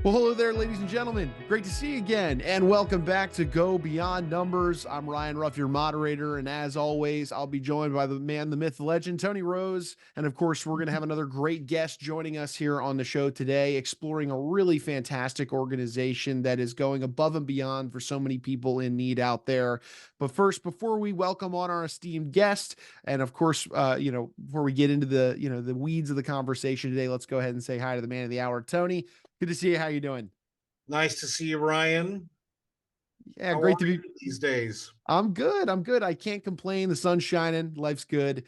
Well, hello there, ladies and gentlemen. Great to see you again, and welcome back to Go Beyond Numbers. I'm Ryan Ruff, your moderator, and as always, I'll be joined by the man, the myth, the legend, Tony Rose. And of course, we're going to have another great guest joining us here on the show today, exploring a really fantastic organization that is going above and beyond for so many people in need out there. But first, before we welcome on our esteemed guest, and of course, before we get into the weeds of the conversation today, let's go ahead and say hi to the man of the hour, Tony. Good to see you. How you doing? Nice to see you, Ryan. Yeah, How are great to be. you these days? I'm good. I'm good. I can't complain. The sun's shining. Life's good.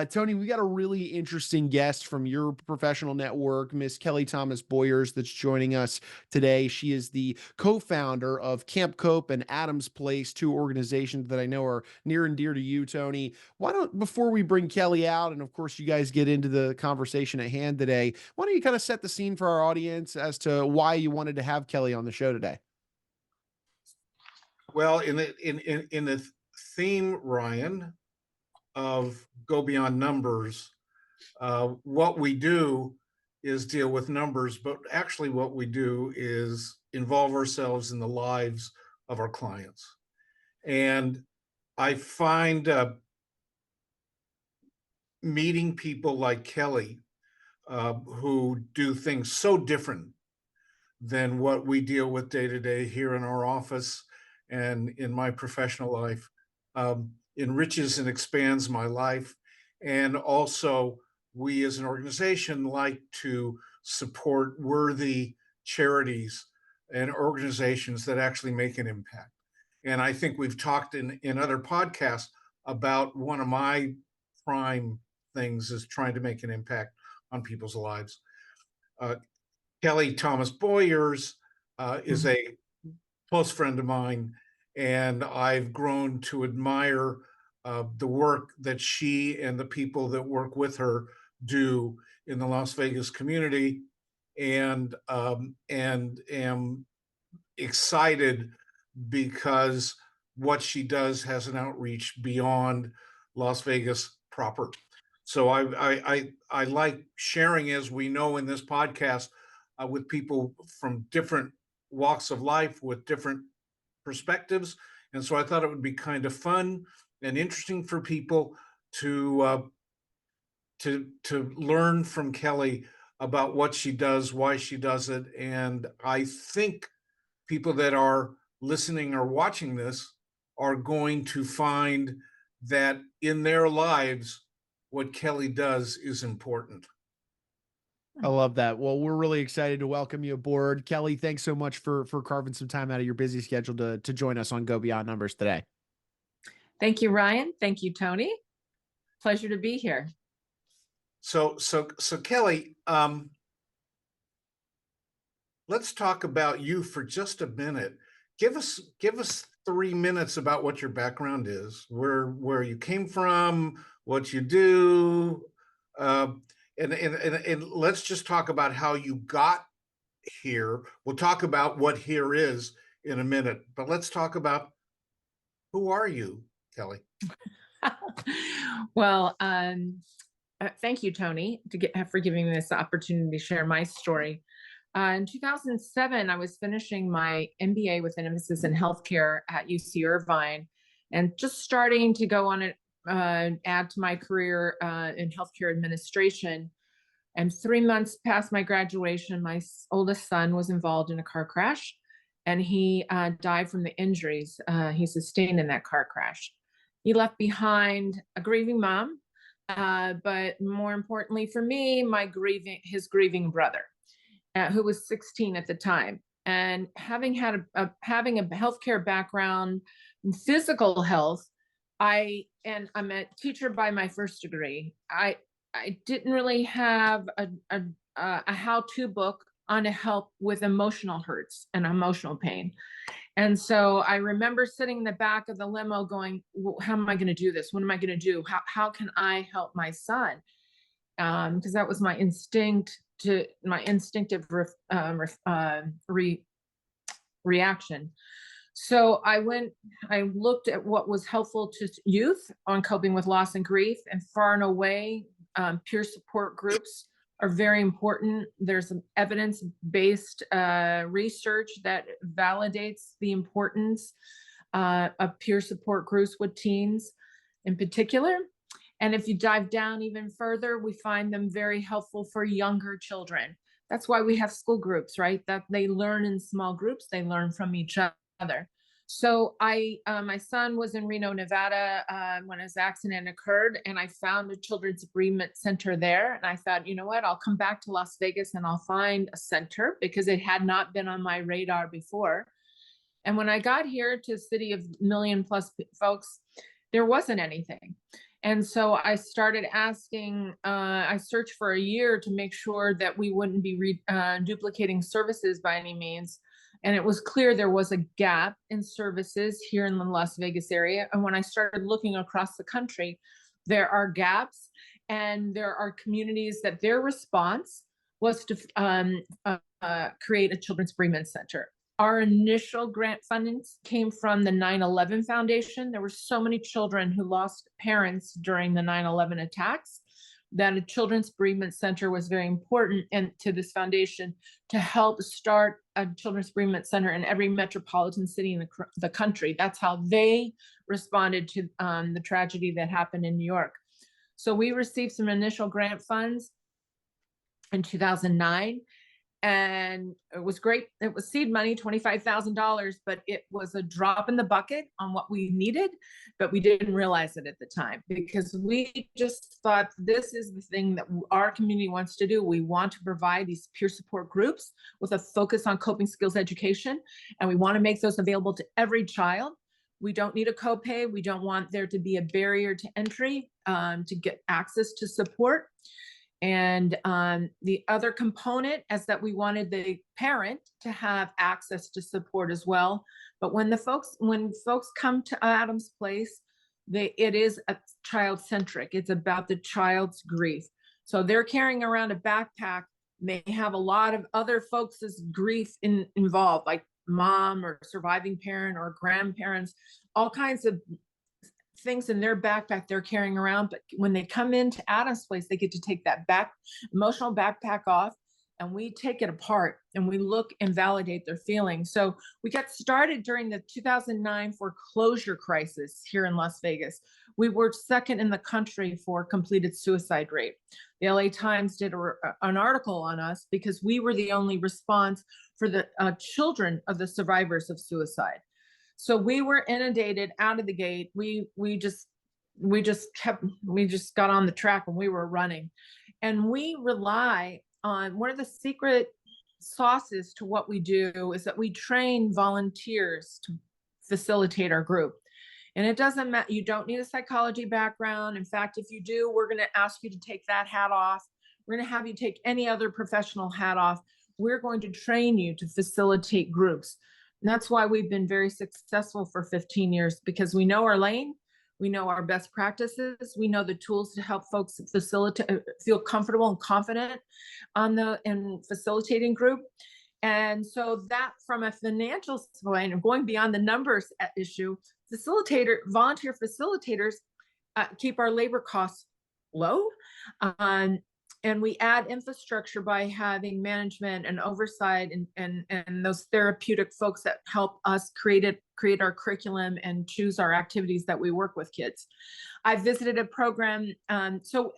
Tony, we got a really interesting guest from your professional network, Miss Kelly Thomas Boyers, that's joining us today. She is the co-founder of Camp Cope and Adams Place, two organizations that I know are near and dear to you, Tony. Why don't, before we bring Kelly out, and of course you guys get into the conversation at hand today, why don't you kind of set the scene for our audience as to why you wanted to have Kelly on the show today? Well, in the theme, Ryan, of Go Beyond Numbers, what we do is deal with numbers, but actually what we do is involve ourselves in the lives of our clients. And I find meeting people like Kelly, who do things so different than what we deal with day to day here in our office and in my professional life, enriches and expands my life. And also, we as an organization like to support worthy charities and organizations that actually make an impact. And I think we've talked in other podcasts about one of my prime things is trying to make an impact on people's lives. Uh, Kelly Thomas Boyers is a close friend of mine, and I've grown to admire the work that she and the people that work with her do in the Las Vegas community, and am excited because what she does has an outreach beyond Las Vegas proper. So I like sharing, as we know in this podcast, with people from different walks of life with different perspectives. And so I thought it would be kind of fun and interesting for people to learn from Kelly about what she does, why she does it. And I think people that are listening or watching this are going to find that in their lives, what Kelly does is important. I love that. Well, we're really excited to welcome you aboard. Kelly, thanks so much for carving some time out of your busy schedule to join us on Go Beyond Numbers today. Thank you, Ryan. Thank you, Tony. Pleasure to be here. So Kelly, let's talk about you for just a minute. Give us 3 minutes about what your background is, where you came from, what you do, and let's just talk about how you got here. We'll talk about what here is in a minute, but let's talk about who are you, Kelly? Well, thank you, Tony, for giving me this opportunity to share my story. In 2007, I was finishing my MBA with an emphasis in healthcare at UC Irvine, and just starting to go on add to my career in healthcare administration. And 3 months past my graduation, my oldest son was involved in a car crash, and he died from the injuries he sustained in that car crash. He left behind a grieving mom, but more importantly for me, his grieving brother, who was 16 at the time. And having had having a healthcare background in physical health, I'm a teacher by my first degree. I didn't really have a how-to book on to help with emotional hurts and emotional pain. And so I remember sitting in the back of the limo going, well, how am I going to do this? What am I going to do? How can I help my son? Because that was my instinctive reaction. So I looked at what was helpful to youth on coping with loss and grief, and far and away, peer support groups are very important. There's evidence-based research that validates the importance of peer support groups with teens in particular. And if you dive down even further, we find them very helpful for younger children. That's why we have school groups, right? That they learn in small groups, they learn from each other. So my son was in Reno, Nevada when his accident occurred, and I found a children's bereavement center there. And I thought, you know what, I'll come back to Las Vegas and I'll find a center, because it had not been on my radar before. And when I got here to a city of million plus folks, there wasn't anything. And so I started asking, I searched for a year to make sure that we wouldn't be duplicating services by any means. And it was clear there was a gap in services here in the Las Vegas area. And when I started looking across the country, there are gaps, and there are communities that their response was to create a children's bereavement center. Our initial grant fundings came from the 9/11 Foundation. There were so many children who lost parents during the 9/11 attacks that a children's bereavement center was very important, and to this foundation to help start a children's bereavement center in every metropolitan city in the country. That's how they responded to the tragedy that happened in New York. So we received some initial grant funds in 2009. And it was great. It was seed money, $25,000, but it was a drop in the bucket on what we needed, but we didn't realize it at the time, because we just thought this is the thing that our community wants to do. We want to provide these peer support groups with a focus on coping skills education, and we want to make those available to every child. We don't need a copay. We don't want there to be a barrier to entry to get access to support. And the other component is that we wanted the parent to have access to support as well. But when folks come to Adams Place, it is a child-centric. It's about the child's grief. So they're carrying around a backpack. They have a lot of other folks' grief involved, like mom or surviving parent or grandparents, all kinds of things in their backpack they're carrying around. But when they come into Adam's Place, they get to take that emotional backpack off, and we take it apart and we look and validate their feelings. So we got started during the 2009 foreclosure crisis here in Las Vegas. We were second in the country for completed suicide rate. The LA Times did an article on us because we were the only response for the children of the survivors of suicide. So we were inundated out of the gate. We just got on the track and we were running. And we rely on, one of the secret sauces to what we do is that we train volunteers to facilitate our group. And it doesn't matter, you don't need a psychology background. In fact, if you do, we're going to ask you to take that hat off. We're going to have you take any other professional hat off. We're going to train you to facilitate groups. And that's why we've been very successful for 15 years, because we know our lane, we know our best practices, we know the tools to help folks feel comfortable and confident in facilitating group. And so that, from a financial standpoint, and going beyond the numbers at issue, volunteer facilitators keep our labor costs low. And we add infrastructure by having management and oversight and those therapeutic folks that help us create our curriculum and choose our activities that we work with kids. I visited a program. So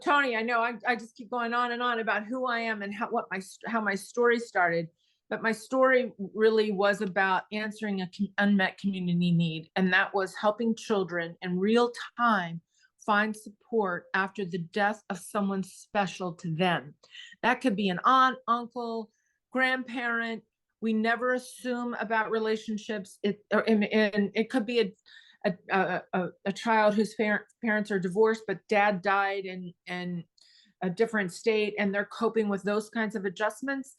Tony, I know I just keep going on and on about who I am and how my story started. But my story really was about answering an unmet community need. And that was helping children in real time find support after the death of someone special to them. That could be an aunt, uncle, grandparent. We never assume about relationships. And it could be a child whose parents are divorced, but dad died in a different state, and they're coping with those kinds of adjustments.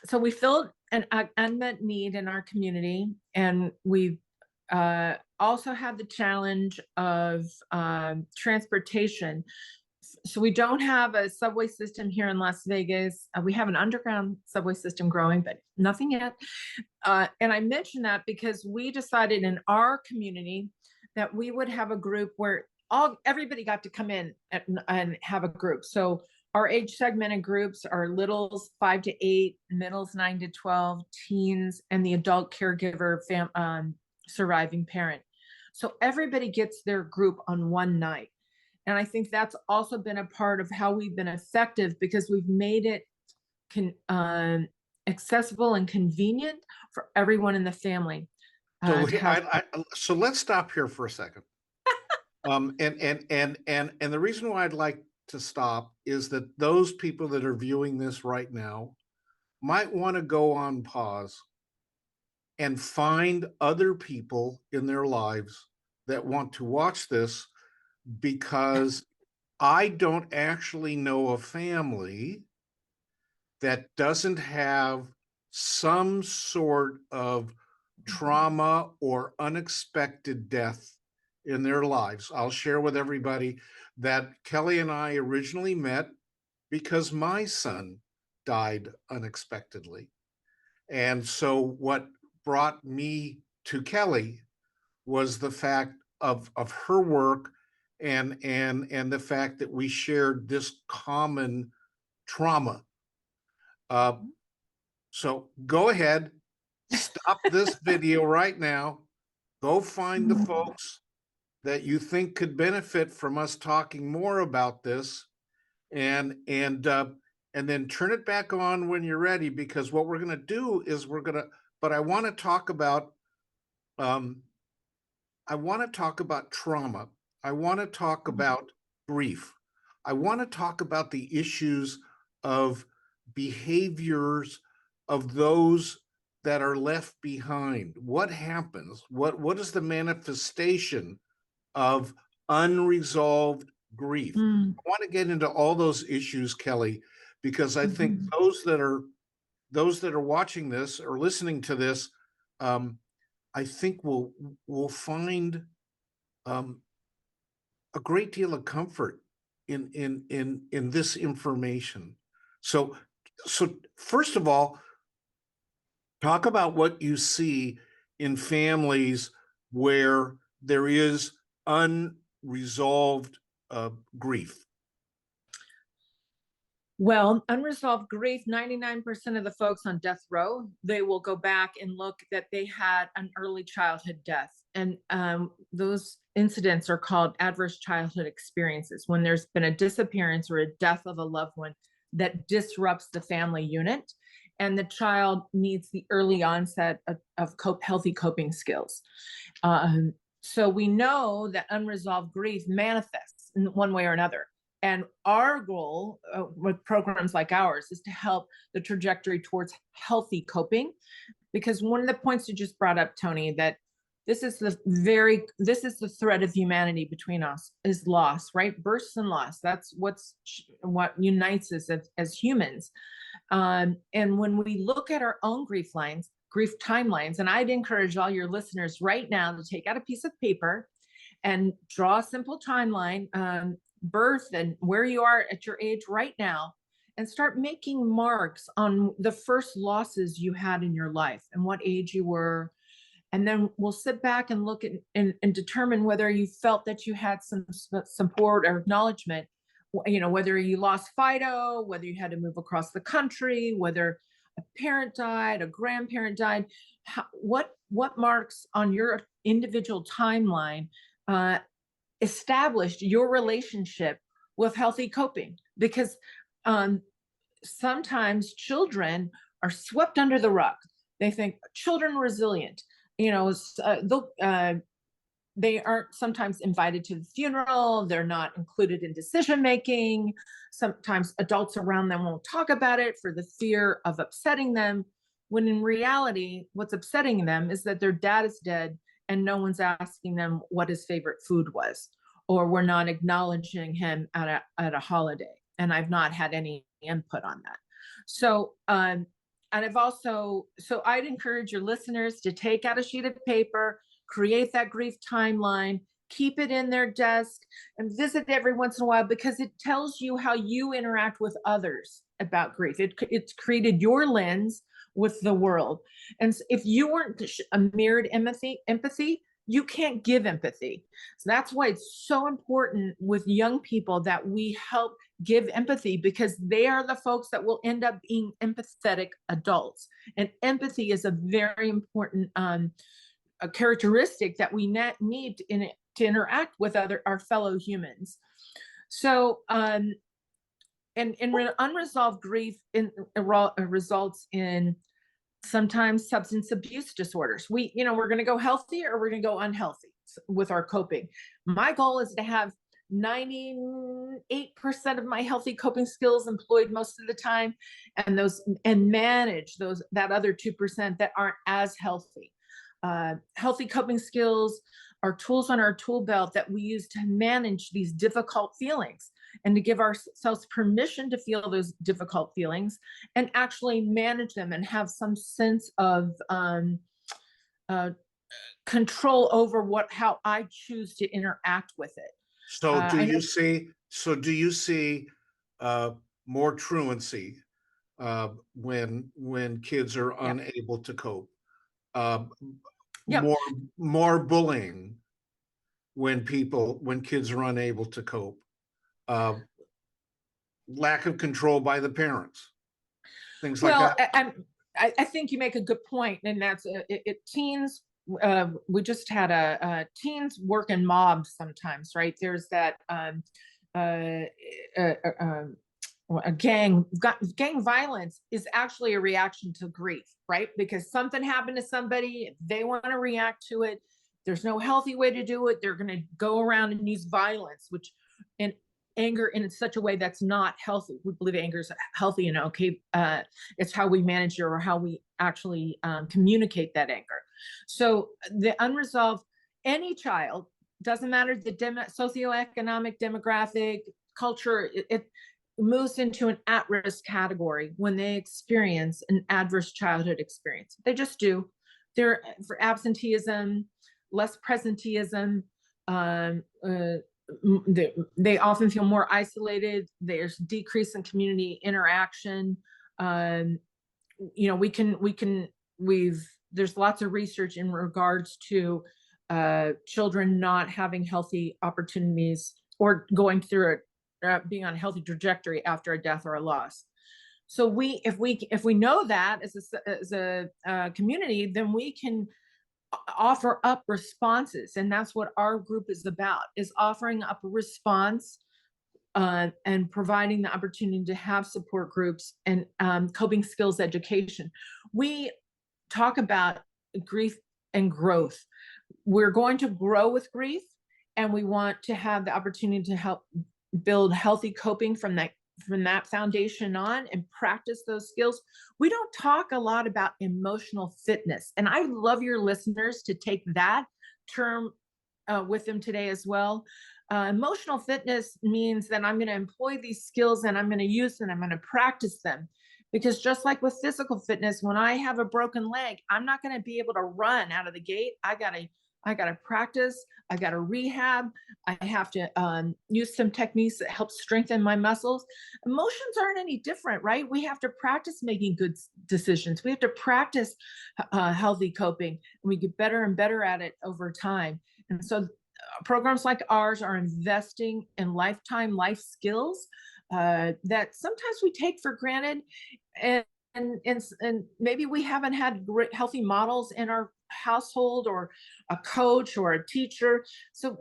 So we filled an unmet need in our community, and we also have the challenge of transportation. So we don't have a subway system here in Las Vegas. We have an underground subway system growing, but nothing yet. And I mention that because we decided in our community that we would have a group where everybody got to come in and have a group. So Our age segmented groups are littles 5 to 8, middles 9 to 12, teens, and the adult caregiver surviving parent. So everybody gets their group on one night. And I think that's also been a part of how we've been effective, because we've made it accessible and convenient for everyone in the family. So, To have so let's stop here for a second. And the reason why I'd like to stop is that those people that are viewing this right now might want to go on pause and find other people in their lives that want to watch this, because I don't actually know a family that doesn't have some sort of trauma or unexpected death in their lives. I'll share with everybody that Kelly and I originally met because my son died unexpectedly. And so what brought me to Kelly was the fact of her work and the fact that we shared this common trauma. So go ahead, stop this video right now, go find the folks that you think could benefit from us talking more about this, and then turn it back on when you're ready, because what we're going to do is but I want to talk about trauma. I want to talk about grief. I want to talk about the issues of behaviors of those that are left behind. What happens? What is the manifestation of unresolved grief? I want to get into all those issues, Kelly, because I think those that are watching this or listening to this, I think will find a great deal of comfort in this information. So first of all, talk about what you see in families where there is unresolved grief. Well, unresolved grief, 99% of the folks on death row, they will go back and look that they had an early childhood death. And those incidents are called adverse childhood experiences, when there's been a disappearance or a death of a loved one that disrupts the family unit, and the child needs the early onset of healthy coping skills. So we know that unresolved grief manifests in one way or another. And our goal with programs like ours is to help the trajectory towards healthy coping, because one of the points you just brought up, Tony, that this is the thread of humanity between us, is loss, right? Births and loss. That's what unites us as humans. And when we look at our own grief timelines, and I'd encourage all your listeners right now to take out a piece of paper and draw a simple timeline, birth and where you are at your age right now, and start making marks on the first losses you had in your life and what age you were. And then we'll sit back and look at and determine whether you felt that you had some support or acknowledgement, whether you lost Fido, whether you had to move across the country, whether a parent died, a grandparent died, what marks on your individual timeline established your relationship with healthy coping. Because sometimes children are swept under the rug. They think children resilient, they aren't sometimes invited to the funeral. They're not included in decision making. Sometimes adults around them won't talk about it for the fear of upsetting them, when in reality, what's upsetting them is that their dad is dead and no one's asking them what his favorite food was, or we're not acknowledging him at a holiday. And I've not had any input on that. So, and I'd encourage your listeners to take out a sheet of paper, create that grief timeline, keep it in their desk, and visit every once in a while, because it tells you how you interact with others about grief. It's created your lens with the world. And if you weren't a mirrored empathy, you can't give empathy. So that's why it's so important with young people that we help give empathy, because they are the folks that will end up being empathetic adults. And empathy is a very important a characteristic that we need to interact with our fellow humans. So, and unresolved grief results in sometimes substance abuse disorders. We're going to go healthy or we're going to go unhealthy with our coping. My goal is to have 98% of my healthy coping skills employed most of the time, and manage that other 2% that aren't as healthy. Healthy coping skills are tools on our tool belt that we use to manage these difficult feelings and to give ourselves permission to feel those difficult feelings and actually manage them and have some sense of control over how I choose to interact with it. So do you see more truancy when kids are unable to cope? More bullying when kids are unable to cope? Lack of control by the parents, things like that. I think you make a good point, and that's teens. We just had a teens work in mobs sometimes, right? There's that gang violence is actually a reaction to grief, right? Because something happened to somebody, they want to react to it. There's no healthy way to do it. They're going to go around and use violence, and anger in such a way that's not healthy. We believe anger is healthy and okay. It's how we manage it, or how we actually communicate that anger. So the unresolved, any child, doesn't matter the socioeconomic, demographic, culture, it moves into an at-risk category when they experience an adverse childhood experience. They just do. They're for absenteeism, less presenteeism, they often feel more isolated. There's decrease in community interaction. There's lots of research in regards to children not having healthy opportunities or going through being on a healthy trajectory after a death or a loss. So if we know that as a community, then we can offer up responses, and that's what our group is about, is offering up a response and providing the opportunity to have support groups and coping skills education. We talk about grief and growth. We're going to grow with grief, and we want to have the opportunity to help build healthy coping from that foundation on and practice those skills. We don't talk a lot about emotional fitness, and I love your listeners to take that term with them today as well. Emotional fitness means that I'm going to employ these skills and I'm going to use them, I'm going to practice them. Because just like with physical fitness, when I have a broken leg, I'm not going to be able to run out of the gate. I got to practice. I got to rehab. I have to use some techniques that help strengthen my muscles. Emotions aren't any different, right? We have to practice making good decisions. We have to practice healthy coping, and we get better and better at it over time. And so programs like ours are investing in lifetime life skills that sometimes we take for granted. And maybe we haven't had great healthy models in our household, or a coach or a teacher. So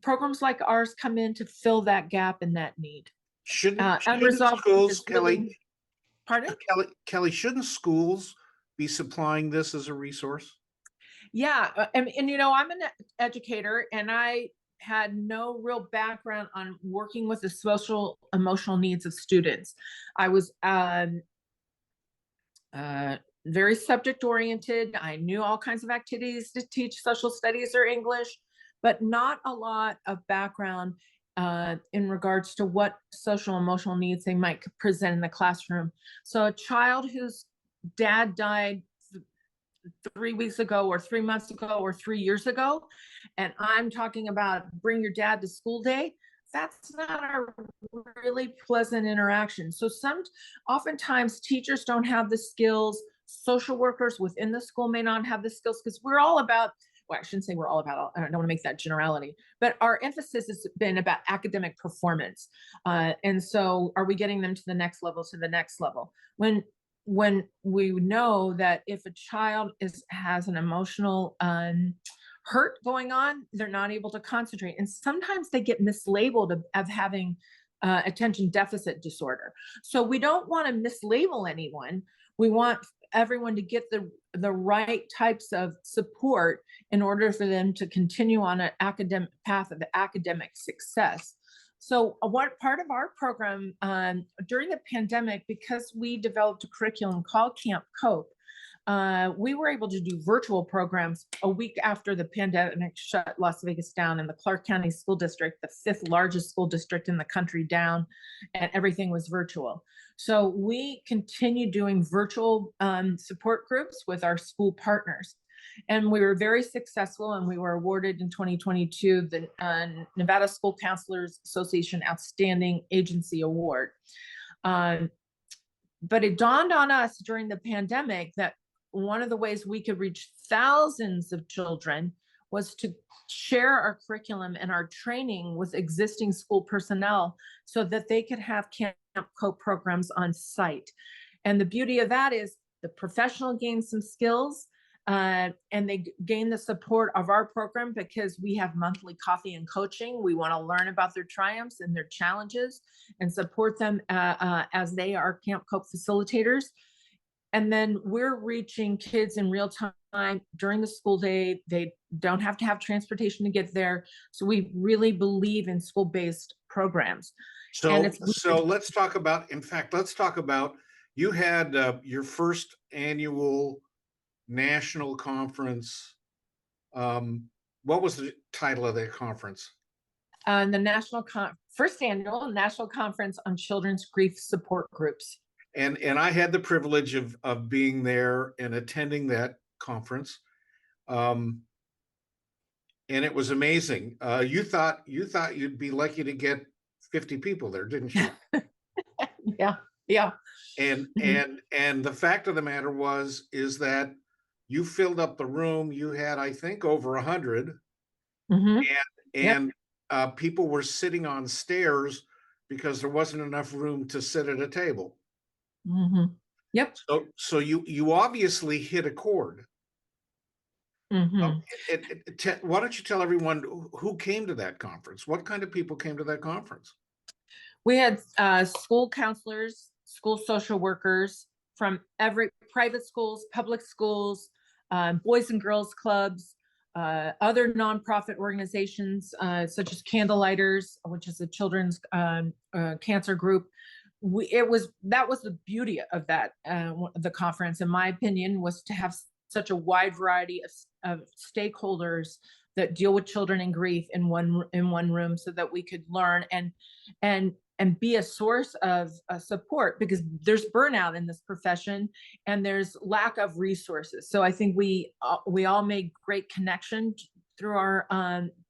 programs like ours come in to fill that gap and that need. Shouldn't schools, Kelly? Pardon? Kelly, shouldn't schools be supplying this as a resource? Yeah, and I'm an educator, and I had no real background on working with the social emotional needs of students. I was very subject oriented. I knew all kinds of activities to teach social studies or English, but not a lot of background in regards to what social emotional needs they might present in the classroom. So a child whose dad died 3 weeks ago or 3 months ago or 3 years ago, and I'm talking about bring your dad to school day, that's not a really pleasant interaction. So oftentimes teachers don't have the skills, social workers within the school may not have the skills, because we're all about well, I shouldn't say we're all about, I don't want to make that generality, but our emphasis has been about academic performance. And so are we getting them to the next level, when we know that if a child has an emotional hurt going on, they're not able to concentrate. And sometimes they get mislabeled of having attention deficit disorder. So we don't want to mislabel anyone. We want everyone to get the right types of support in order for them to continue on an academic path of academic success. So what part of our program during the pandemic, because we developed a curriculum called Camp Cope, we were able to do virtual programs a week after the pandemic shut Las Vegas down, and the Clark County School District, the 5th largest school district in the country, down, and everything was virtual. So we continued doing virtual support groups with our school partners. And we were very successful, and we were awarded in 2022 the Nevada School Counselors Association Outstanding Agency Award. But it dawned on us during the pandemic that one of the ways we could reach thousands of children was to share our curriculum and our training with existing school personnel so that they could have Camp Cope programs on site. And the beauty of that is the professional gains some skills, and they gain the support of our program because we have monthly coffee and coaching. We want to learn about their triumphs and their challenges and support them as they are Camp Cope facilitators. And then we're reaching kids in real time during the school day. They don't have to have transportation to get there. So we really believe in school-based programs. So let's talk about, you had your first annual national conference. What was the title of that conference? The first annual National Conference on Children's Grief Support Groups. And I had the privilege of being there and attending that conference. And it was amazing. You thought you'd be lucky to get 50 people there, didn't you? Yeah. And the fact of the matter is that you filled up the room. You had, I think, over 100. And people were sitting on stairs because there wasn't enough room to sit at a table. Yep. So you obviously hit a chord. Why don't you tell everyone who came to that conference? What kind of people came to that conference? We had school counselors, school social workers from every private schools, public schools, boys and girls clubs, other nonprofit organizations such as Candlelighters, which is a children's cancer group. That was the beauty of that the conference, in my opinion, was to have such a wide variety of stakeholders that deal with children in grief in one room, so that we could learn and be a source of support, because there's burnout in this profession and there's lack of resources. So I think we all made great connection through our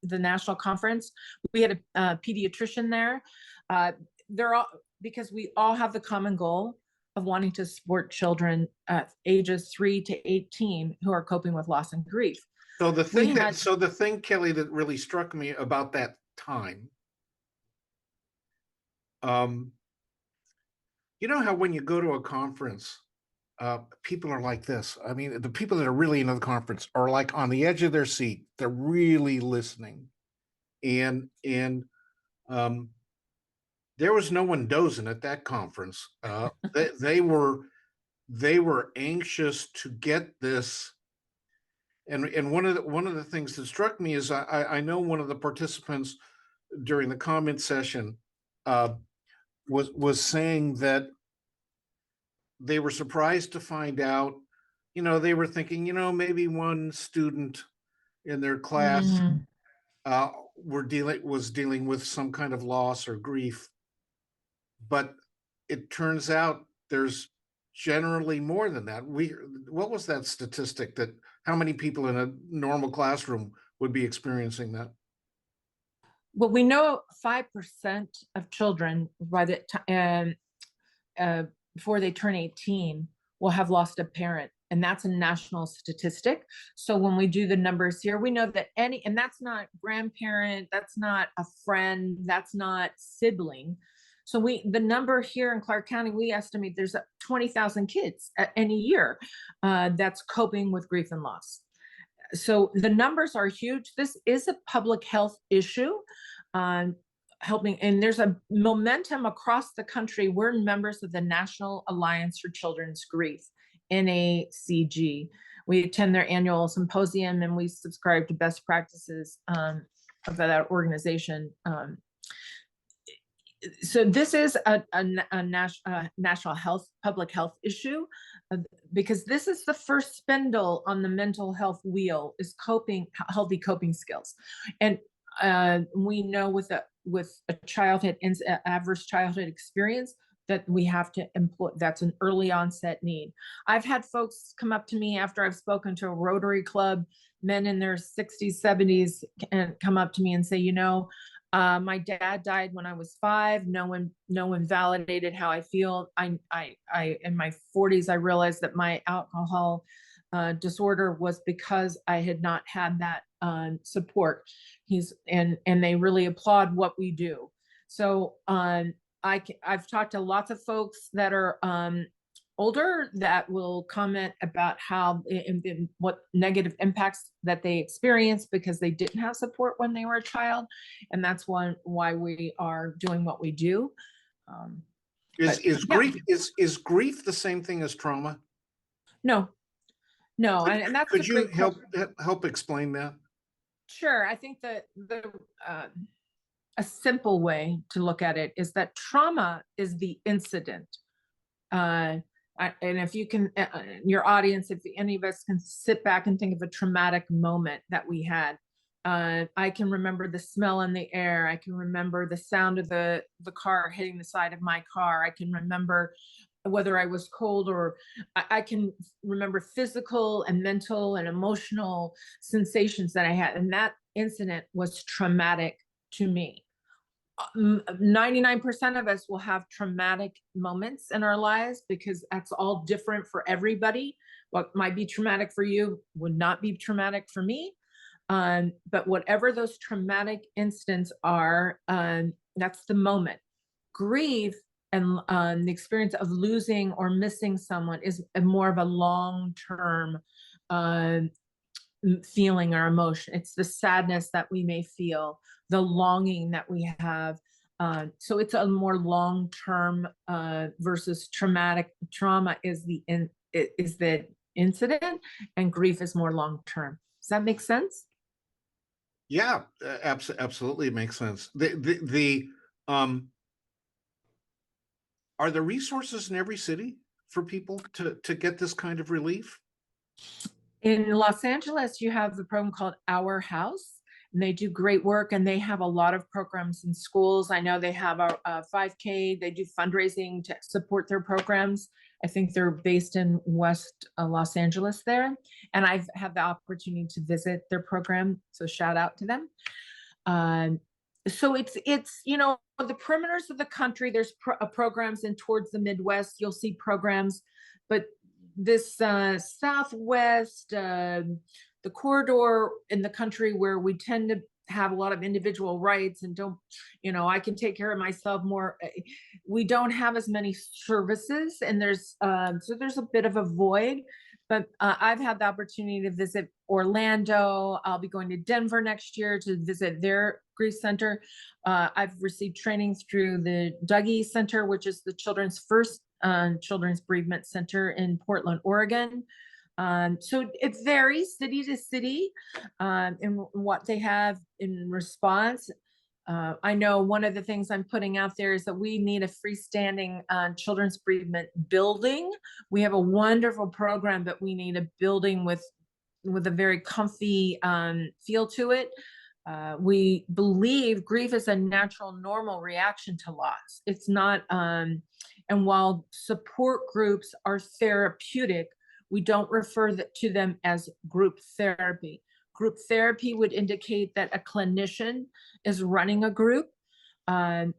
the national conference. We had a pediatrician there. They're all, because we all have the common goal of wanting to support children ages 3 to 18 who are coping with loss and grief. So the thing, Kelly, that really struck me about that time, you know how when you go to a conference, people are like this. I mean, the people that are really into the conference are like on the edge of their seat. They're really listening, and there was no one dozing at that conference. They were anxious to get this. And one of the things that struck me is I know one of the participants during the comment session was saying that they were surprised to find out, they were thinking, maybe one student in their class was dealing with some kind of loss or grief. But it turns out there's generally more than that. What was that statistic, that how many people in a normal classroom would be experiencing that? Well, we know 5% of children by the time before they turn 18 will have lost a parent and that's a national statistic. So when we do the numbers here, we know that and that's not grandparent, that's not a friend, that's not sibling. So the number here in Clark County, we estimate there's 20,000 kids in a year that's coping with grief and loss. So the numbers are huge. This is a public health issue. Helping, and there's a momentum across the country. We're members of the National Alliance for Children's Grief, NACG. We attend their annual symposium and we subscribe to best practices of that organization. So this is a national public health issue, because this is the first spindle on the mental health wheel, is healthy coping skills. And we know with a adverse childhood experience that we have to employ, that's an early onset need. I've had folks come up to me after I've spoken to a Rotary Club, men in their 60s, 70s, and come up to me and say, you know, my dad died when I was 5. No one validated how I feel. I in my 40s, I realized that my alcohol disorder was because I had not had that support. And they really applaud what we do. So I've talked to lots of folks that are older that will comment about how what negative impacts that they experience because they didn't have support when they were a child, and that's why we are doing what we do. Is grief the same thing as trauma? No, and that's could you help explain that? Sure. I think that a simple way to look at it is that trauma is the incident. And if you can, your audience, if any of us can sit back and think of a traumatic moment that we had, I can remember the smell in the air. I can remember the sound of the car hitting the side of my car. I can remember whether I was cold, or I can remember physical and mental and emotional sensations that I had. And that incident was traumatic to me. 99% of us will have traumatic moments in our lives because that's all different for everybody. What might be traumatic for you would not be traumatic for me. But whatever those traumatic incidents are, that's the moment. Grief and the experience of losing or missing someone is more of a long-term feeling or emotion. It's the sadness that we may feel, the longing that we have. So it's a more long-term versus traumatic. Trauma is the incident, and grief is more long-term. Does that make sense? Yeah, absolutely, it makes sense. Are there resources in every city for people to get this kind of relief? In Los Angeles, you have the program called Our House, and they do great work, and they have a lot of programs in schools. I know they have a 5K. They do fundraising to support their programs. I think they're based in West Los Angeles there, and I've had the opportunity to visit their program, so shout out to them. So it's you know, the perimeters of the country, there's programs, and towards the Midwest, you'll see programs, but this Southwest, the corridor in the country where we tend to have a lot of individual rights and don't, you know, I can take care of myself more. We don't have as many services, and there's so there's a bit of a void. But I've had the opportunity to visit Orlando. I'll be going to Denver next year to visit their grief center. I've received training through the Dougie Center, which is the children's first children's bereavement center in Portland, Oregon. So it varies city to city in what they have in response. I know one of the things I'm putting out there is that we need a freestanding children's bereavement building. We have a wonderful program, but we need a building with a very comfy feel to it. We believe grief is a natural, normal reaction to loss. It's not, and while support groups are therapeutic, we don't refer to them as group therapy. Group therapy would indicate that a clinician is running a group. And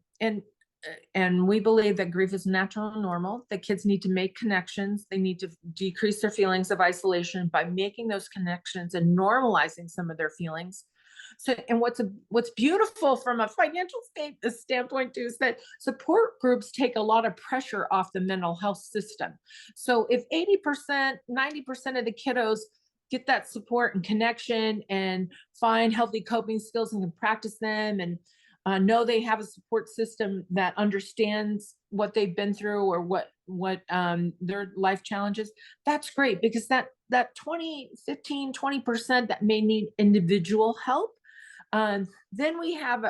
and we believe that grief is natural and normal, that kids need to make connections. They need to decrease their feelings of isolation by making those connections and normalizing some of their feelings. So, and what's beautiful from a financial standpoint too is that support groups take a lot of pressure off the mental health system. So if 80%, 90% of the kiddos get that support and connection and find healthy coping skills and can practice them, and know they have a support system that understands what they've been through or what their life challenges, that's great, because that 15, 20% that may need individual help, then we have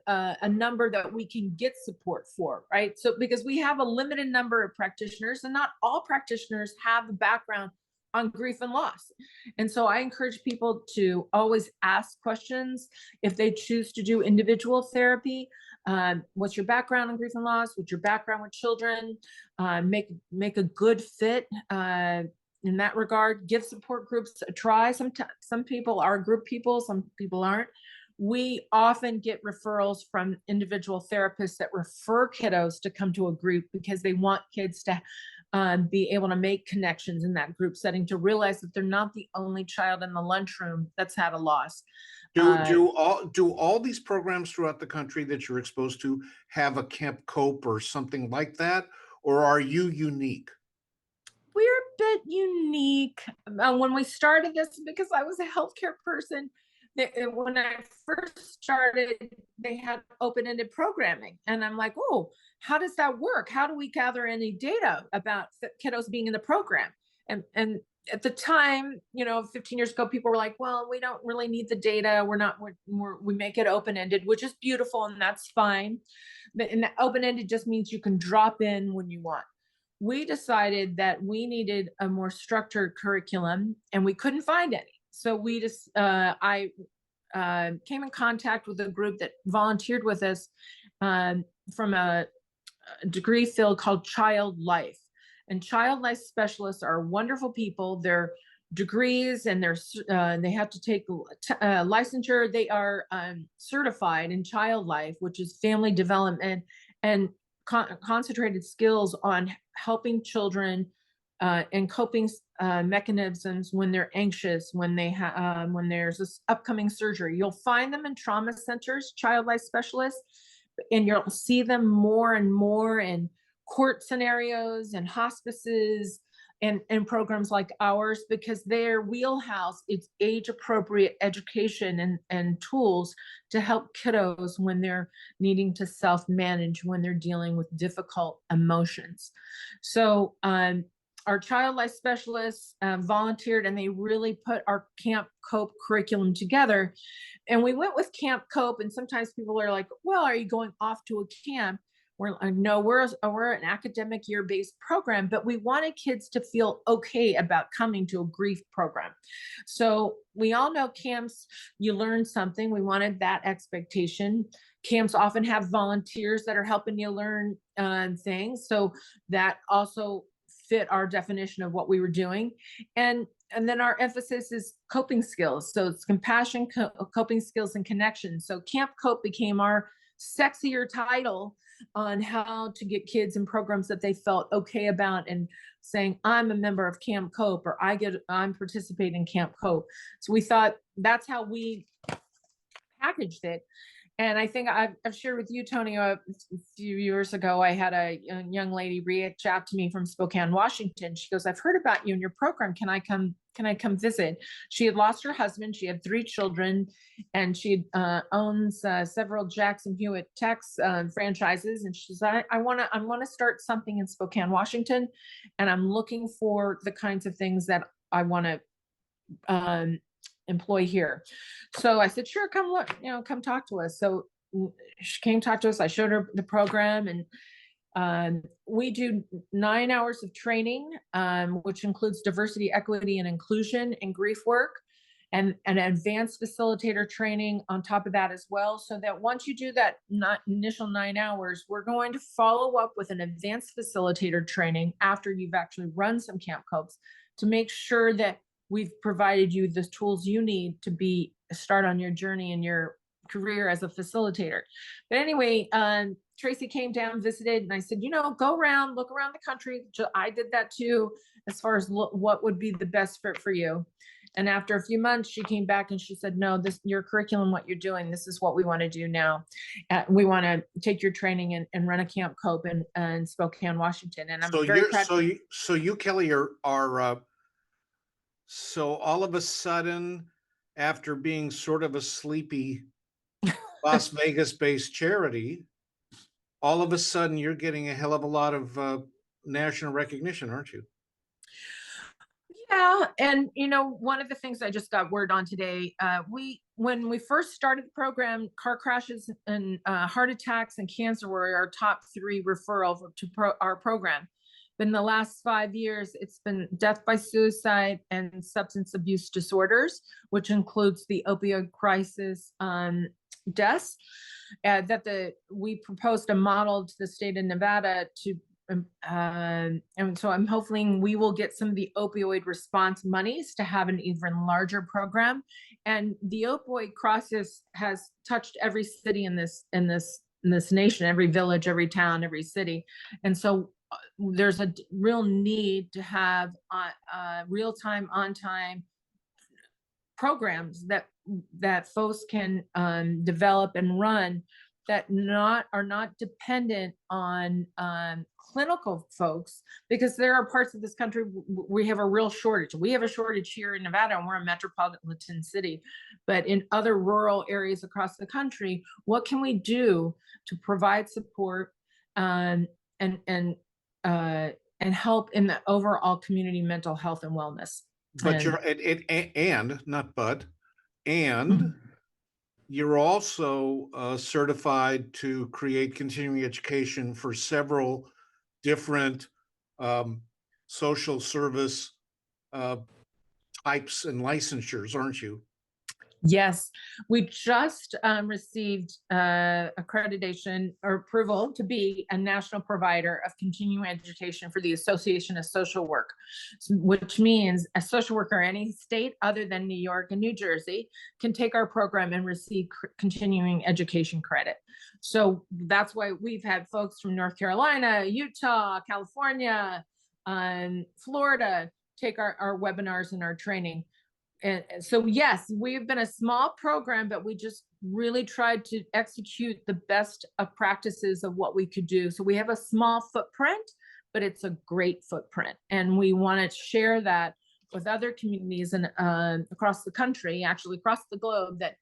a number that we can get support for, right? So because we have a limited number of practitioners, and not all practitioners have a background on grief and loss. And so I encourage people to always ask questions if they choose to do individual therapy. What's your background on grief and loss? What's your background with children? Make a good fit in that regard. Give support groups a try. Some people are group people, some people aren't. We often get referrals from individual therapists that refer kiddos to come to a group because they want kids to be able to make connections in that group setting, to realize that they're not the only child in the lunchroom that's had a loss. Do all these programs throughout the country that you're exposed to have a Camp Cope or something like that, or are you unique? We're a bit unique. When we started this, because I was a healthcare person, when I first started, they had open-ended programming. And I'm like, oh, how does that work? How do we gather any data about kiddos being in the program? And at the time, 15 years ago, people were like, well, we don't really need the data. We make it open-ended, which is beautiful, and that's fine. And that open-ended just means you can drop in when you want. We decided that we needed a more structured curriculum, and we couldn't find any. So I came in contact with a group that volunteered with us from a degree field called Child Life. And Child Life specialists are wonderful people. They're degrees, and they have to take licensure. They are certified in Child Life, which is family development and concentrated skills on helping children and coping mechanisms when they're anxious, when there's this upcoming surgery. You'll find them in trauma centers, child life specialists, and you'll see them more and more in court scenarios and hospices and programs like ours, because their wheelhouse is age appropriate education and tools to help kiddos when they're needing to self-manage, when they're dealing with difficult emotions. So our child life specialists volunteered, and they really put our Camp Cope curriculum together. And we went with Camp Cope, and sometimes people are like, well, are you going off to a camp? No, we're an academic year-based program, but we wanted kids to feel okay about coming to a grief program. So we all know camps, you learn something. We wanted that expectation. Camps often have volunteers that are helping you learn things. So that also fit our definition of what we were doing. And then our emphasis is coping skills. So it's compassion, coping skills, and connection. So Camp Cope became our sexier title on how to get kids in programs that they felt okay about, and saying, I'm a member of Camp Cope, or I'm participating in Camp Cope. So we thought that's how we packaged it. And I think I've shared with you, Tony, a few years ago, I had a young lady reach out to me from Spokane, Washington. She goes, I've heard about you and your program. Can I come visit? She had lost her husband. She had 3 children, and she owns several Jackson Hewitt Techs franchises. And she said, I want to start something in Spokane, Washington. And I'm looking for the kinds of things that I want to employ here. So I said, sure, come look, come talk to us. So she came talk to us. I showed her the program, and we do 9 hours of training, which includes diversity, equity, and inclusion and grief work, and an advanced facilitator training on top of that as well. So that once you do that initial 9 hours, we're going to follow up with an advanced facilitator training after you've actually run some Camp Copes, to make sure that we've provided you the tools you need to start on your journey in your career as a facilitator. But anyway, Tracy came down, visited, and I said, go around, look around the country. I did that too, as far as what would be the best fit for you. And after a few months, she came back and she said, no, your curriculum, what you're doing, this is what we want to do now. We want to take your training and run a Camp Cope in Spokane, Washington. And I'm very proud. So you, Kelly, are so all of a sudden, after being sort of a sleepy Las Vegas-based charity, all of a sudden you're getting a hell of a lot of national recognition, aren't you? Yeah, and one of the things I just got word on today, when we first started the program, car crashes and heart attacks and cancer were our top 3 referral to our program. But in the last 5 years, it's been death by suicide and substance abuse disorders, which includes the opioid crisis deaths. We proposed a model to the state of Nevada to. And so I'm hoping we will get some of the opioid response monies to have an even larger program. And the opioid crisis has touched every city in this nation, every village, every town, every city. And so there's a real need to have real-time, on-time programs that folks can develop and run that are not dependent on clinical folks, because there are parts of this country we have a real shortage. We have a shortage here in Nevada, and we're a metropolitan city. But in other rural areas across the country, what can we do to provide support and help in the overall community mental health and wellness? But you're also certified to create continuing education for several different social service types and licensures, aren't you? Yes, we just received accreditation or approval to be a national provider of continuing education for the Association of Social Work, which means a social worker in any state other than New York and New Jersey can take our program and receive continuing education credit. So that's why we've had folks from North Carolina, Utah, California, Florida take our webinars and our training. And so, yes, we've been a small program, but we just really tried to execute the best of practices of what we could do. So we have a small footprint, but it's a great footprint. And we want to share that with other communities and across the country, actually across the globe, that,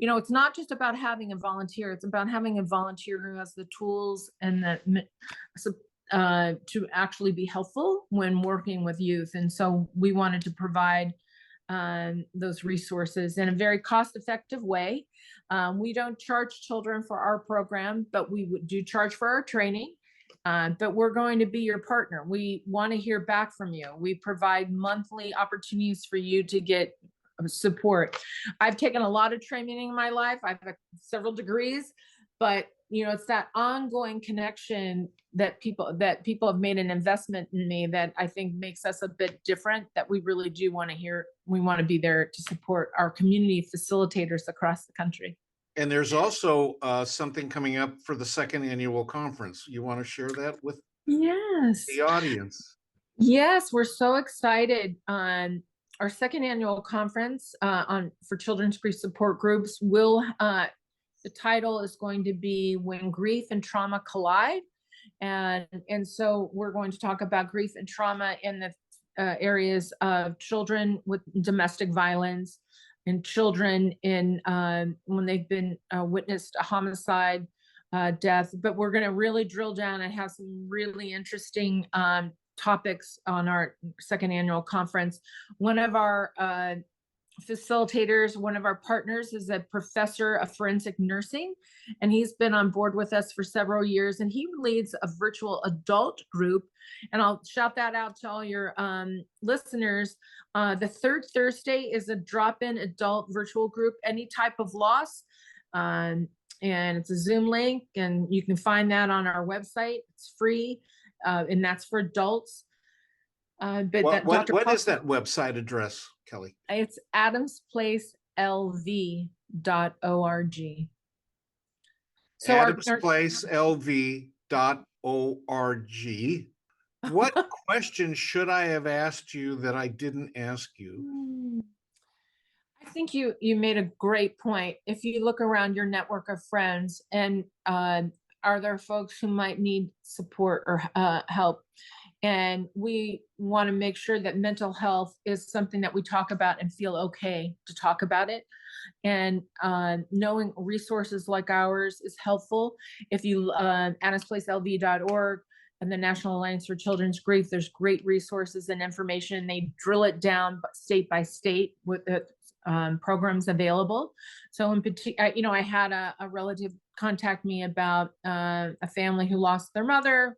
it's not just about having a volunteer. It's about having a volunteer who has the tools and to actually be helpful when working with youth. And so we wanted to provide those resources in a very cost-effective way. We don't charge children for our program, but we do charge for our training. But we're going to be your partner. We want to hear back from you. We provide monthly opportunities for you to get support. I've taken a lot of training in my life. I've got several degrees, but it's that ongoing connection that people have made an investment in me that I think makes us a bit different, that we really do want to hear. We want to be there to support our community facilitators across the country. And there's also something coming up for the 2nd annual conference. You want to share that with the audience? Yes, we're so excited. Our 2nd annual conference for children's grief support groups the title is going to be When Grief and Trauma Collide. And so we're going to talk about grief and trauma in the areas of children with domestic violence and children in when they've been witnessed a homicide, death. But we're going to really drill down and have some really interesting topics on our 2nd annual conference. One of our facilitators, one of our partners, is a professor of forensic nursing, and he's been on board with us for several years, and he leads a virtual adult group. And I'll shout that out to all your listeners. The 3rd Thursday is a drop-in adult virtual group, any type of loss, and it's a Zoom link, and you can find that on our website. It's free, and that's for adults. What is that website address, Kelly? It's adamsplacelv.org. So our AdamsPlaceLV.org. What question should I have asked you that I didn't ask you? I think you made a great point. If you look around your network of friends, and are there folks who might need support or help? And we want to make sure that mental health is something that we talk about and feel okay to talk about it. And knowing resources like ours is helpful. If you AdamsPlaceLV.org and the National Alliance for Children's Grief, there's great resources and information. They drill it down state by state with the programs available. So in particular, I had a relative contact me about a family who lost their mother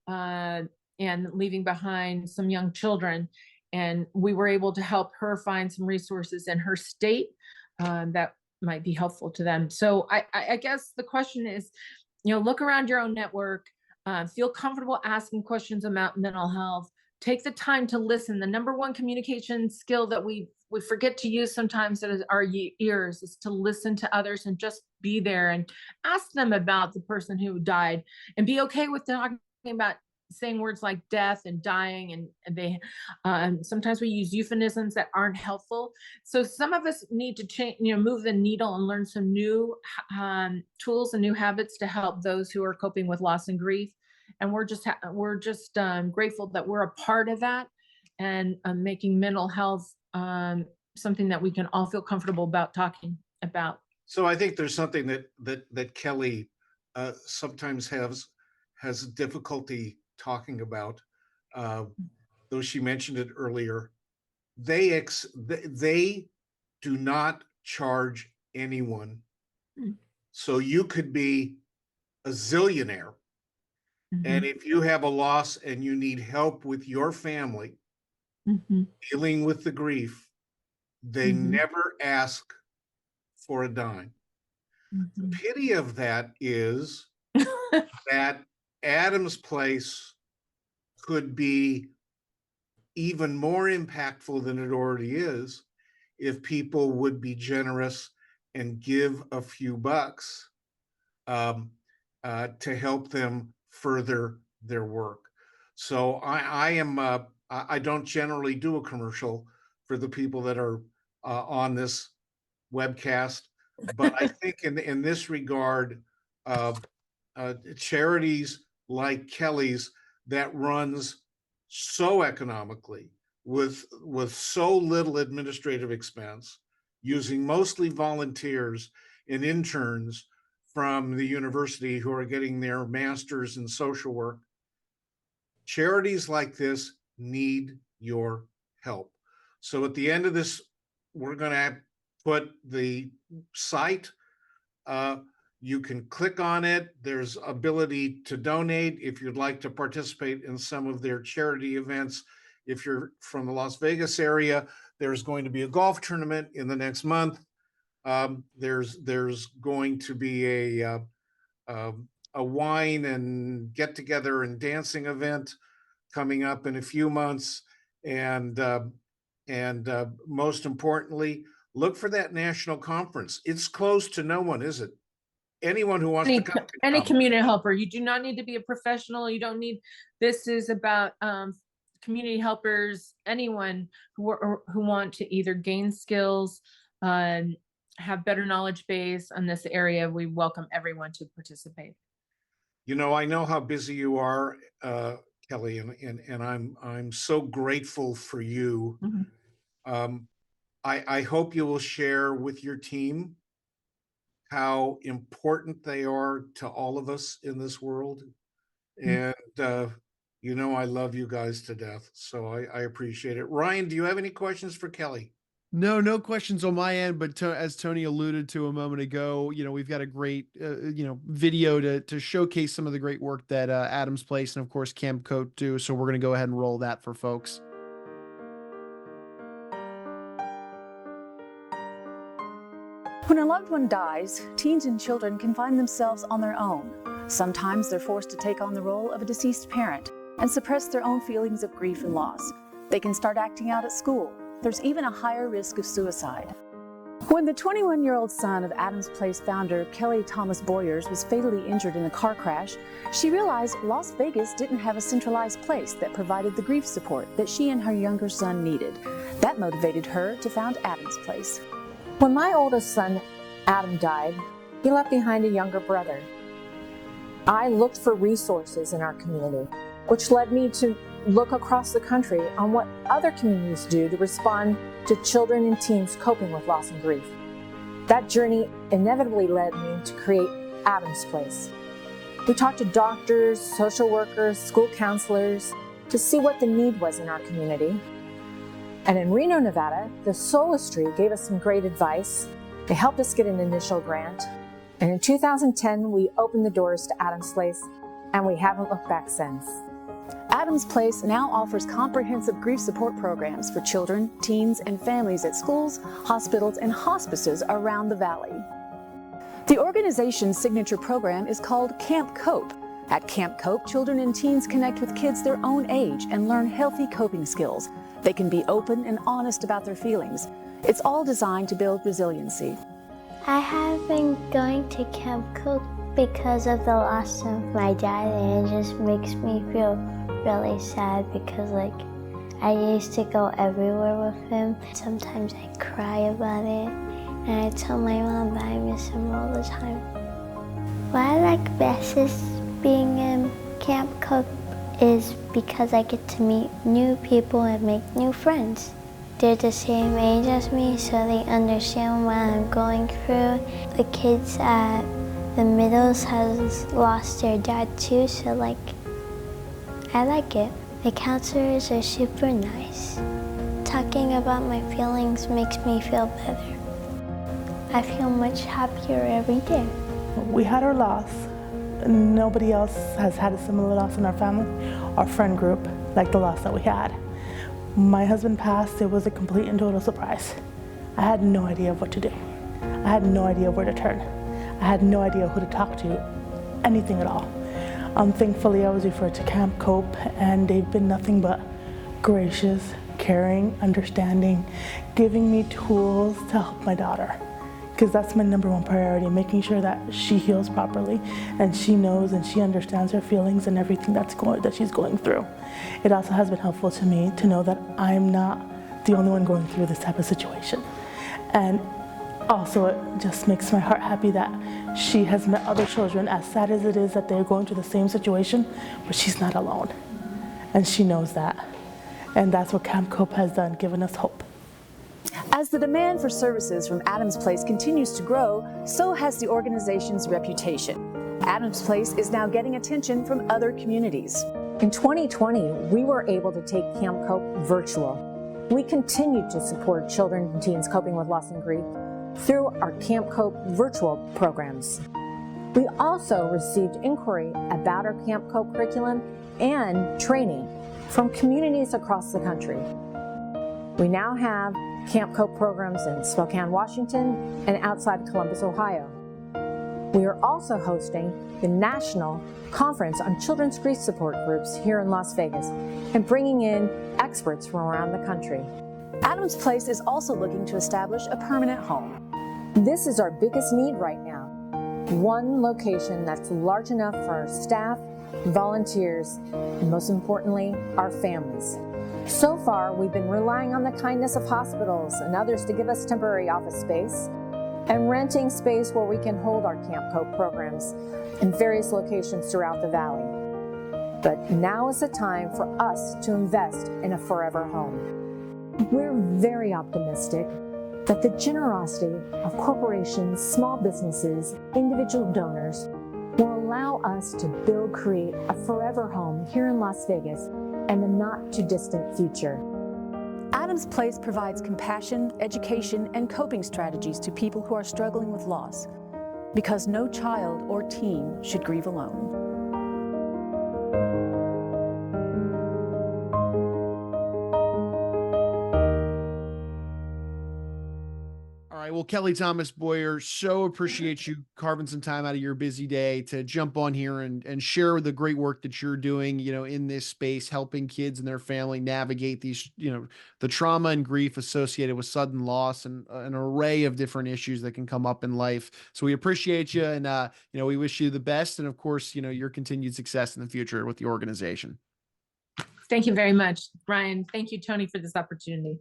and leaving behind some young children. And we were able to help her find some resources in her state that might be helpful to them. So I guess the question is, look around your own network, feel comfortable asking questions about mental health, take the time to listen. The number one communication skill that we forget to use sometimes is our ears, is to listen to others and just be there and ask them about the person who died, and be okay with talking about saying words like death and dying. And they sometimes we use euphemisms that aren't helpful. So some of us need to change, move the needle and learn some new tools and new habits to help those who are coping with loss and grief. And we're just grateful that we're a part of that, and making mental health something that we can all feel comfortable about talking about. So I think there's something that Kelly sometimes has difficulty talking about, though she mentioned it earlier. They do not charge anyone. So you could be a zillionaire, and if you have a loss and you need help with your family dealing with the grief, they never ask for a dime. The pity of that is that Adam's Place could be even more impactful than it already is if people would be generous and give a few bucks to help them further their work. So I don't generally do a commercial for the people that are on this webcast, but I think in this regard, charities like Kelly's, that runs so economically with so little administrative expense, using mostly volunteers and interns from the university who are getting their masters in social work. Charities like this need your help. So at the end of this, we're going to put the site. You can click on it. There's ability to donate if you'd like to participate in some of their charity events. If you're from the Las Vegas area, there's going to be a golf tournament in the next month. There's going to be a wine and get together and dancing event coming up in a few months. And most importantly, look for that national conference. It's closed to no one, is it? Anyone who wants to come. Any community helper. You do not need to be a professional. You don't need, this is about community helpers, anyone who want to either gain skills, have better knowledge base on this area. We welcome everyone to participate. I know how busy you are, Kelly, and I'm so grateful for you. I hope you will share with your team how important they are to all of us in this world. And I love you guys to death. So I appreciate it. Ryan, do you have any questions for Kelly? No questions on my end, but as Tony alluded to a moment ago, we've got a great, video to showcase some of the great work that Adam's Place and of course Camp Coat do. So we're going to go ahead and roll that for folks. When a loved one dies, teens and children can find themselves on their own. Sometimes they're forced to take on the role of a deceased parent and suppress their own feelings of grief and loss. They can start acting out at school. There's even a higher risk of suicide. When the 21-year-old son of Adams Place founder Kelly Thomas Boyers was fatally injured in a car crash, she realized Las Vegas didn't have a centralized place that provided the grief support that she and her younger son needed. That motivated her to found Adams Place. When my oldest son, Adam, died, he left behind a younger brother. I looked for resources in our community, which led me to look across the country on what other communities do to respond to children and teens coping with loss and grief. That journey inevitably led me to create Adams Place. We talked to doctors, social workers, school counselors to see what the need was in our community. And in Reno, Nevada, the Solace Tree gave us some great advice. They helped us get an initial grant. And in 2010, we opened the doors to Adams Place, and we haven't looked back since. Adams Place now offers comprehensive grief support programs for children, teens, and families at schools, hospitals, and hospices around the valley. The organization's signature program is called Camp Cope. At Camp Cope, children and teens connect with kids their own age and learn healthy coping skills. They can be open and honest about their feelings. It's all designed to build resiliency. I have been going to Camp Cook because of the loss of my dad, and it just makes me feel really sad because I used to go everywhere with him. Sometimes I cry about it, and I tell my mom that I miss him all the time. What I like best is being in Camp Cook is because I get to meet new people and make new friends. They're the same age as me, so they understand what I'm going through. The kids at the middles has lost their dad too, so I like it. The counselors are super nice. Talking about my feelings makes me feel better. I feel much happier every day. We had our loss. Nobody else has had a similar loss in our family, our friend group, like the loss that we had. My husband passed, it was a complete and total surprise. I had no idea what to do. I had no idea where to turn. I had no idea who to talk to, anything at all. Thankfully, I was referred to Camp Cope, and they've been nothing but gracious, caring, understanding, giving me tools to help my daughter. Because that's my number one priority, making sure that she heals properly and she knows and she understands her feelings and everything that she's going through. It also has been helpful to me to know that I'm not the only one going through this type of situation. And also it just makes my heart happy that she has met other children, as sad as it is that they're going through the same situation, but she's not alone. And she knows that. And that's what Camp Cope has done, given us hope. As the demand for services from Adams Place continues to grow, so has the organization's reputation. Adams Place is now getting attention from other communities. In 2020, we were able to take Camp Cope virtual. We continued to support children and teens coping with loss and grief through our Camp Cope virtual programs. We also received inquiry about our Camp Cope curriculum and training from communities across the country. We now have Camp Cope programs in Spokane, Washington, and outside Columbus, Ohio. We are also hosting the National Conference on Children's Grief Support Groups here in Las Vegas and bringing in experts from around the country. Adams Place is also looking to establish a permanent home. This is our biggest need right now. One location that's large enough for our staff, volunteers, and most importantly, our families. So far, we've been relying on the kindness of hospitals and others to give us temporary office space and renting space where we can hold our Camp Cope programs in various locations throughout the valley. But now is the time for us to invest in a forever home. We're very optimistic that the generosity of corporations, small businesses, individual donors will allow us to create a forever home here in Las Vegas and the not too distant future. Adams Place provides compassion, education, and coping strategies to people who are struggling with loss, because no child or teen should grieve alone. All right, well, Kelly Thomas Boyer, so appreciate you carving some time out of your busy day to jump on here and share the great work that you're doing, in this space, helping kids and their family navigate these, the trauma and grief associated with sudden loss and an array of different issues that can come up in life. So we appreciate you, and we wish you the best, and of course, your continued success in the future with the organization. Thank you very much, Ryan. Thank you, Tony, for this opportunity.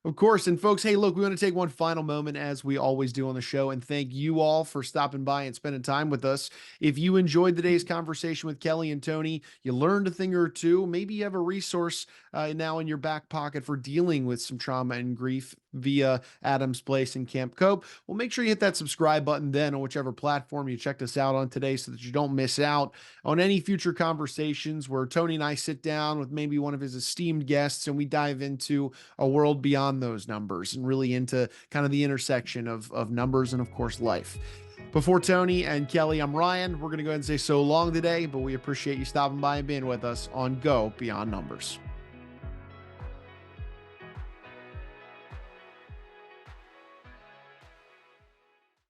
Of course. And folks, hey, look, we want to take one final moment, as we always do on the show, and thank you all for stopping by and spending time with us. If you enjoyed today's conversation with Kelly and Tony, you learned a thing or two, maybe you have a resource now in your back pocket for dealing with some trauma and grief via Adam's Place and Camp Cope, well, make sure you hit that subscribe button then on whichever platform you checked us out on today, so that you don't miss out on any future conversations where Tony and I sit down with maybe one of his esteemed guests and we dive into a world beyond those numbers and really into kind of the intersection of numbers and, of course, life. Before Tony and Kelly, I'm Ryan. We're going to go ahead and say so long today, but we appreciate you stopping by and being with us on Go Beyond Numbers.